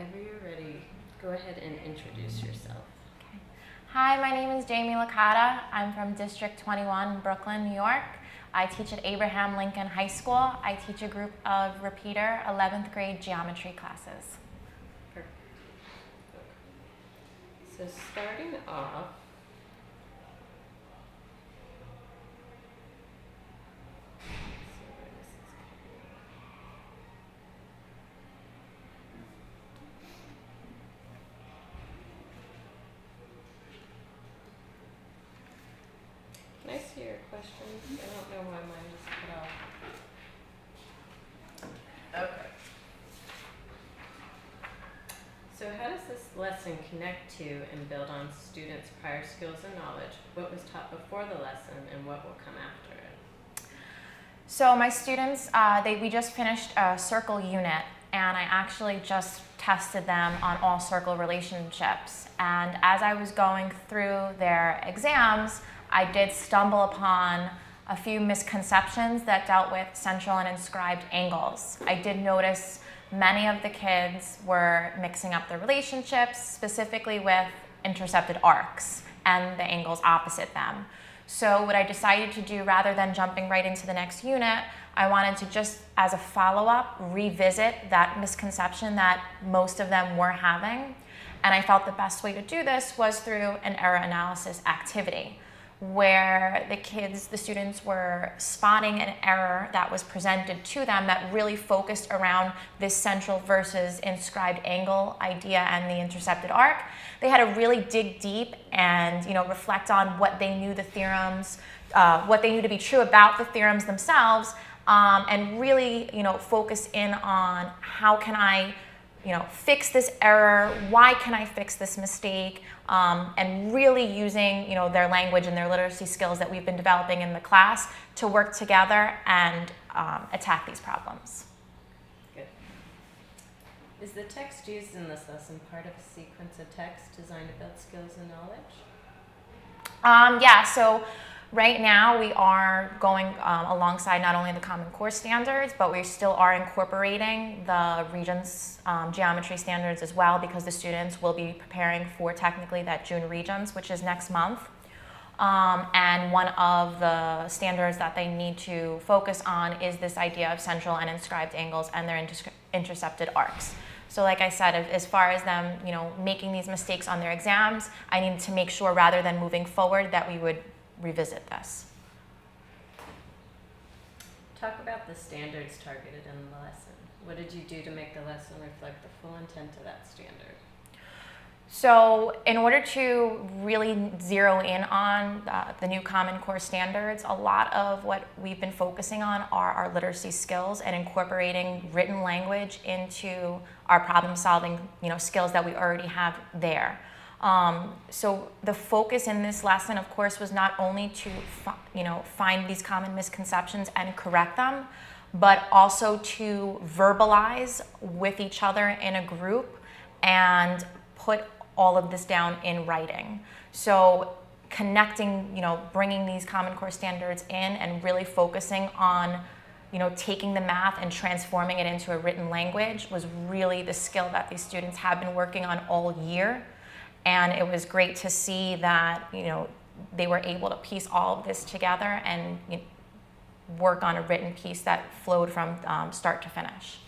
Whenever you're ready, go ahead and introduce yourself. Okay. Hi, my name is Jamie Licata. I'm from District 21, Brooklyn, New York. I teach at Abraham Lincoln High School. I teach a group of repeater 11th grade geometry classes. Perfect. Okay. So starting off, can I see your questions? I don't know why mine just cut off. Okay. So how does this lesson connect to and build on students' prior skills and knowledge? What was taught before the lesson and what will come after it? So my students, we just finished a circle unit, and I actually just tested them on all circle relationships. And as I was going through their exams, I did stumble upon a few misconceptions that dealt with central and inscribed angles. I did notice many of the kids were mixing up their relationships, specifically with intercepted arcs and the angles opposite them. So what I decided to do, rather than jumping right into the next unit, I wanted to just, as a follow-up, revisit that misconception that most of them were having. And I felt the best way to do this was through an error analysis activity, where the students were spotting an error that was presented to them that really focused around this central versus inscribed angle idea and the intercepted arc. They had to really dig deep and reflect on what they knew the theorems, what they knew to be true about the theorems themselves, and really focus in on how can I fix this error, why can I fix this mistake, and really using their language and their literacy skills that we've been developing in the class to work together and attack these problems. Good. Is the text used in this lesson part of a sequence of text designed to build skills and knowledge? Yeah, so right now we are going alongside not only the Common Core standards, but we still are incorporating the Regents geometry standards as well, because the students will be preparing for technically that June Regents, which is next month. And one of the standards that they need to focus on is this idea of central and inscribed angles and their intercepted arcs. So like I said, as far as them making these mistakes on their exams, I needed to make sure, rather than moving forward, that we would revisit this. Talk about the standards targeted in the lesson. What did you do to make the lesson reflect the full intent of that standard? So in order to really zero in on the new Common Core standards, a lot of what we've been focusing on are our literacy skills and incorporating written language into our problem-solving skills that we already have there. So the focus in this lesson, of course, was not only to find these common misconceptions and correct them, but also to verbalize with each other in a group and put all of this down in writing. So connecting, bringing these Common Core standards in and really focusing on taking the math and transforming it into a written language was really the skill that these students have been working on all year. And it was great to see that they were able to piece all of this together and work on a written piece that flowed from start to finish.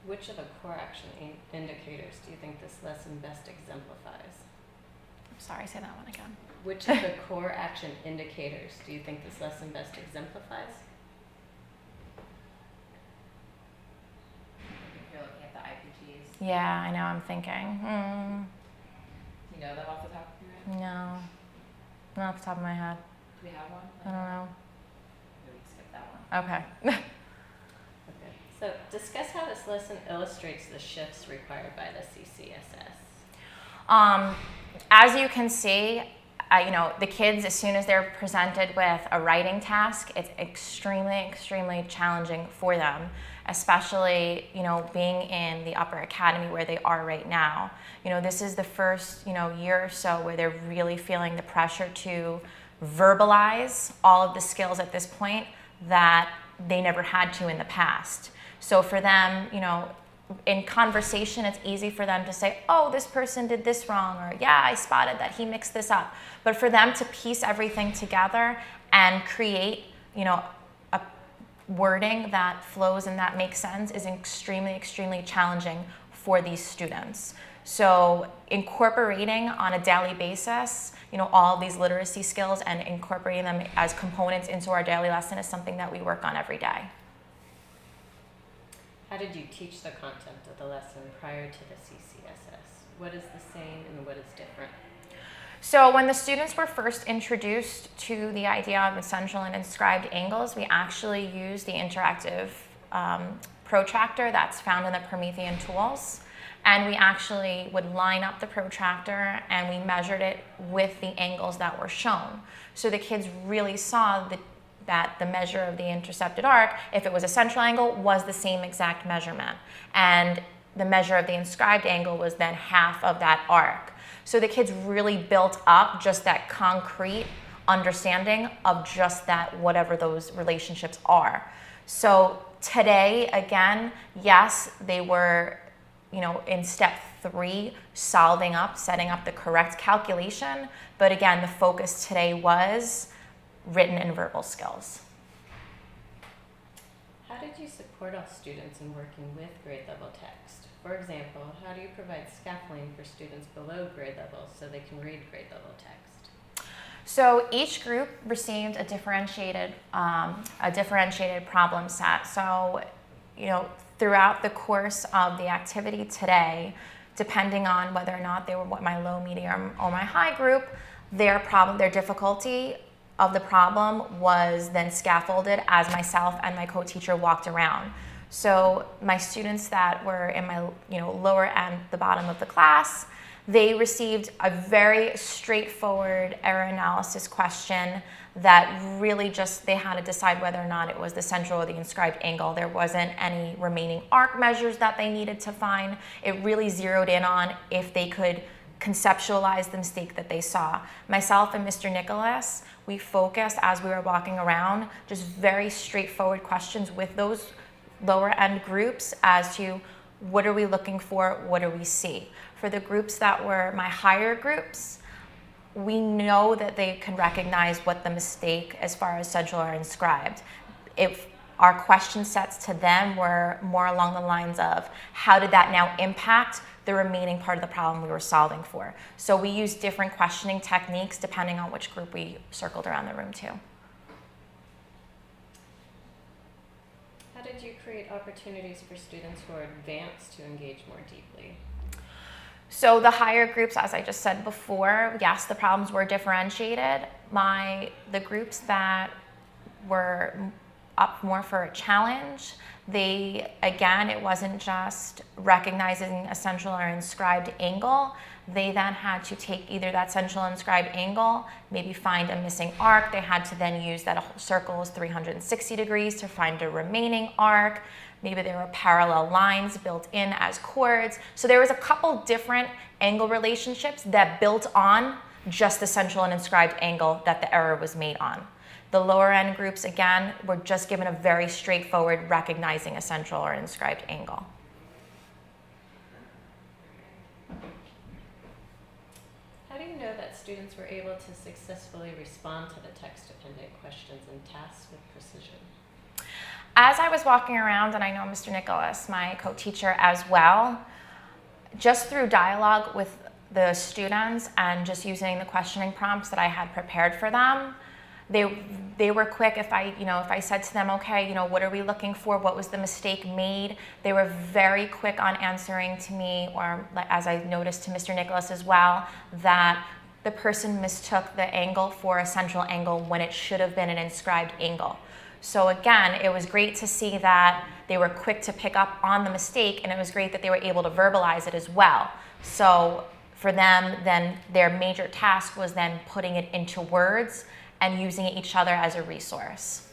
Which of the core action indicators do you think this lesson best exemplifies? I'm sorry, say that one again. Which of the core action indicators do you think this lesson best exemplifies? You're looking at the IPGs. Yeah, I know, I'm thinking. Do you know them off the top of your head? No, not off the top of my head. Do we have one? I don't know. Maybe we can skip that one. Okay. Okay. So discuss how this lesson illustrates the shifts required by the CCSS. As you can see, the kids, as soon as they're presented with a writing task, it's extremely challenging for them, especially, being in the upper academy where they are right now. This is the first, year or so where they're really feeling the pressure to verbalize all of the skills at this point that they never had to in the past. So for them, in conversation, it's easy for them to say, oh, this person did this wrong, or yeah, I spotted that he mixed this up. But for them to piece everything together and create, a wording that flows and that makes sense is extremely, extremely challenging for these students. So incorporating on a daily basis, all of these literacy skills and incorporating them as components into our daily lesson is something that we work on every day. How did you teach the content of the lesson prior to the CCSS? What is the same and what is different? So when the students were first introduced to the idea of essential and inscribed angles, we actually used the interactive protractor that's found in the Promethean tools. And we actually would line up the protractor and we measured it with the angles that were shown. So the kids really saw that the measure of the intercepted arc, if it was a central angle, was the same exact measurement. And the measure of the inscribed angle was then half of that arc. So the kids really built up just that concrete understanding of just that, whatever those relationships are. So today, again, yes, they were, in step 3, setting up the correct calculation. But again, the focus today was written and verbal skills. How did you support all students in working with grade level text? For example, how do you provide scaffolding for students below grade level so they can read grade level text? So each group received a differentiated problem set. So, throughout the course of the activity today, depending on whether or not they were my low, medium, or my high group, their difficulty of the problem was then scaffolded as myself and my co-teacher walked around. So my students that were in my lower end, the bottom of the class, they received a very straightforward error analysis question that really just they had to decide whether or not it was the central or the inscribed angle. There wasn't any remaining arc measures that they needed to find. It really zeroed in on if they could conceptualize the mistake that they saw. Myself and Mr. Nicholas, we focused as we were walking around, just very straightforward questions with those lower end groups as to what are we looking for, what do we see. For the groups that were my higher groups, we know that they can recognize what the mistake as far as central or inscribed. If our question sets to them were more along the lines of how did that now impact the remaining part of the problem we were solving for. So we use different questioning techniques depending on which group we circled around the room to. How did you create opportunities for students who are advanced to engage more deeply? So the higher groups, as I just said before, yes, the problems were differentiated. The groups that were up more for a challenge, it wasn't just recognizing a central or inscribed angle. They then had to take either that central inscribed angle, maybe find a missing arc. They had to then use that a whole circle is 360 degrees to find a remaining arc. Maybe there were parallel lines built in as chords. So there was a couple different angle relationships that built on just the central and inscribed angle that the error was made on. The lower end groups, again, were just given a very straightforward recognizing a central or inscribed angle. How do you know that students were able to successfully respond to the text-dependent questions and tasks with precision? As I was walking around, and I know Mr. Nicholas, my co-teacher as well, just through dialogue with the students and just using the questioning prompts that I had prepared for them, they were quick. If I said to them, okay, what are we looking for? What was the mistake made? They were very quick on answering to me, or as I noticed to Mr. Nicholas as well, that the person mistook the angle for a central angle when it should have been an inscribed angle. So again, it was great to see that they were quick to pick up on the mistake, and it was great that they were able to verbalize it as well. So for them, then their major task was then putting it into words and using each other as a resource.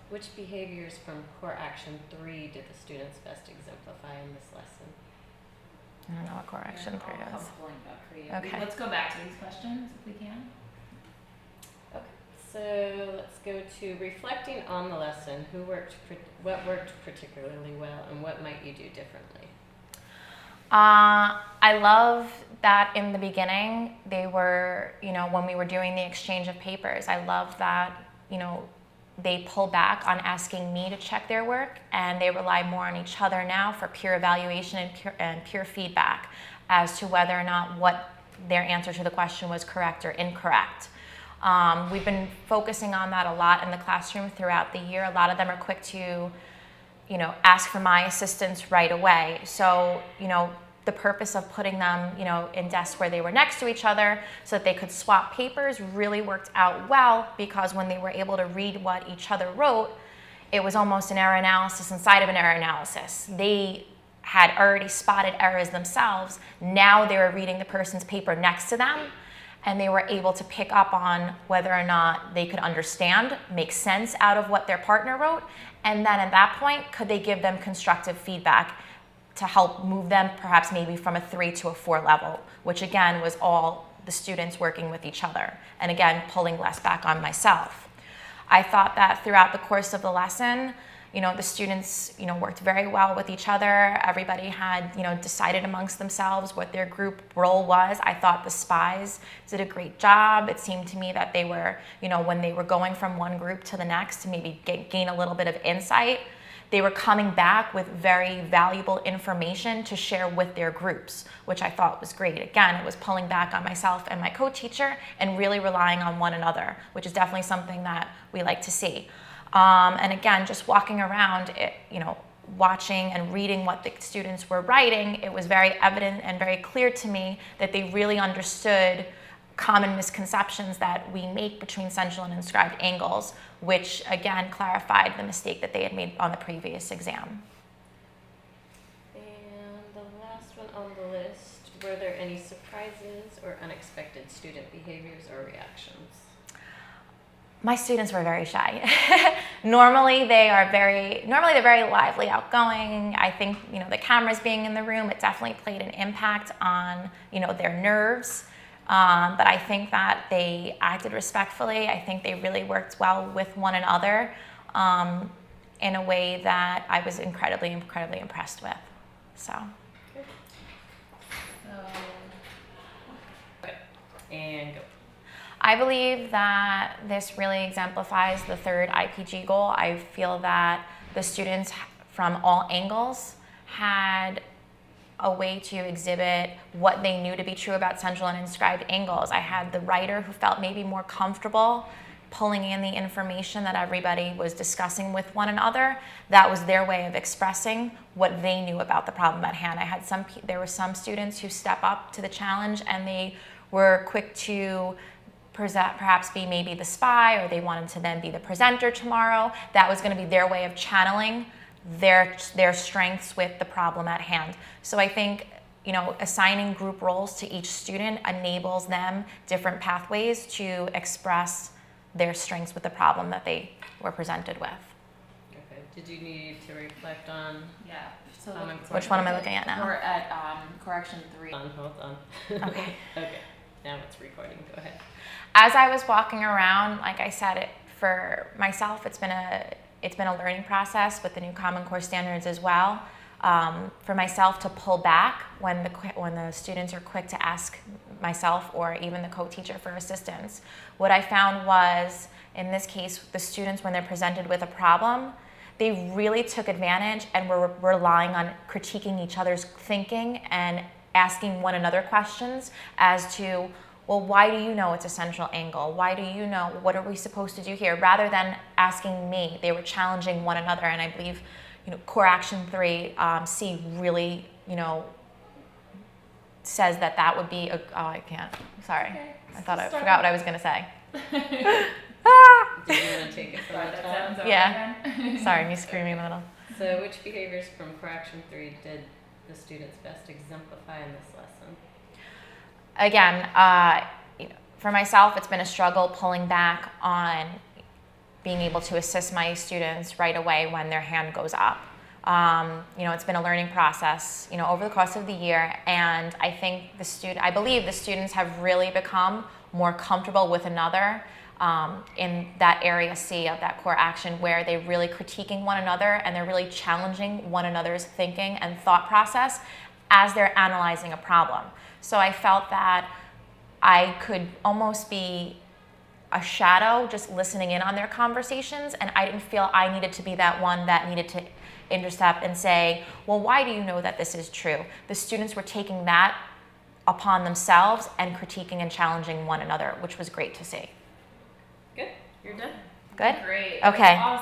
Which behaviors from core action 3 did the students best exemplify in this lesson? I don't know what core action 3 is. Okay. Okay. Let's go back to these questions if we can. Okay, so let's go to reflecting on the lesson. What worked particularly well, and what might you do differently? I love that in the beginning, they were, when we were doing the exchange of papers, I love that, they pull back on asking me to check their work, and they rely more on each other now for peer evaluation and peer feedback as to whether or not what their answer to the question was correct or incorrect. We've been focusing on that a lot in the classroom throughout the year. A lot of them are quick to, ask for my assistance right away. So, the purpose of putting them, in desks where they were next to each other so that they could swap papers really worked out well, because when they were able to read what each other wrote, it was almost an error analysis inside of an error analysis. They had already spotted errors themselves. Now they were reading the person's paper next to them, and they were able to pick up on whether or not they could understand, make sense out of what their partner wrote, and then at that point, could they give them constructive feedback to help move them perhaps maybe from a 3 to a 4 level, which again was all the students working with each other, and again, pulling less back on myself. I thought that throughout the course of the lesson, the students, worked very well with each other. Everybody had, decided amongst themselves what their group role was. I thought the spies did a great job. It seemed to me that they were, when they were going from one group to the next to maybe gain a little bit of insight, they were coming back with very valuable information to share with their groups, which I thought was great. Again, it was pulling back on myself and my co-teacher and really relying on one another, which is definitely something that we like to see. And again, just walking around, watching and reading what the students were writing, it was very evident and very clear to me that they really understood common misconceptions that we make between central and inscribed angles, which again clarified the mistake that they had made on the previous exam. And the last one on the list, were there any surprises or unexpected student behaviors or reactions? My students were very shy. Normally they're very lively, outgoing. I think, the cameras being in the room, it definitely played an impact on, their nerves. But I think that they acted respectfully. I think they really worked well with one another in a way that I was incredibly, incredibly impressed with. So. Okay. And go. I believe that this really exemplifies the third IPG goal. I feel that the students from all angles had a way to exhibit what they knew to be true about central and inscribed angles. I had the writer who felt maybe more comfortable pulling in the information that everybody was discussing with one another. That was their way of expressing what they knew about the problem at hand. There were some students who step up to the challenge and they were quick to perhaps be maybe the spy, or they wanted to then be the presenter tomorrow. That was going to be their way of channeling their strengths with the problem at hand. So I think, assigning group roles to each student enables them different pathways to express their strengths with the problem that they were presented with. Okay. Did you need to reflect on? Yeah. So which one am I looking at now? We're at correction 3. Hold on. Okay. Okay. Now it's recording. Go ahead. As I was walking around, like I said, for myself, it's been a learning process with the new Common Core standards as well. For myself to pull back when the students are quick to ask myself or even the co-teacher for assistance. What I found was, in this case, the students, when they're presented with a problem, they really took advantage and were relying on critiquing each other's thinking and asking one another questions as to, well, why do you know it's a central angle? Why do you know? What are we supposed to do here? Rather than asking me, they were challenging one another. And I believe, Core Action 3, C really, says that would be I can't. Sorry. Okay. I forgot what I was going to say. Did you want to take it from the top? Yeah. Sorry, me screaming a little. So which behaviors from Core Action 3 did the students best exemplify in this lesson? Again, for myself, it's been a struggle pulling back on being able to assist my students right away when their hand goes up. It's been a learning process, over the course of the year, and I think I believe the students have really become more comfortable with another. in that area C of that core action, where they're really critiquing one another and they're really challenging one another's thinking and thought process as they're analyzing a problem. So I felt that I could almost be a shadow just listening in on their conversations, and I didn't feel I needed to be that one that needed to intercept and say, well, why do you know that this is true? The students were taking that upon themselves and critiquing and challenging one another, which was great to see. Good. You're done. Good? Great. Okay. Awesome.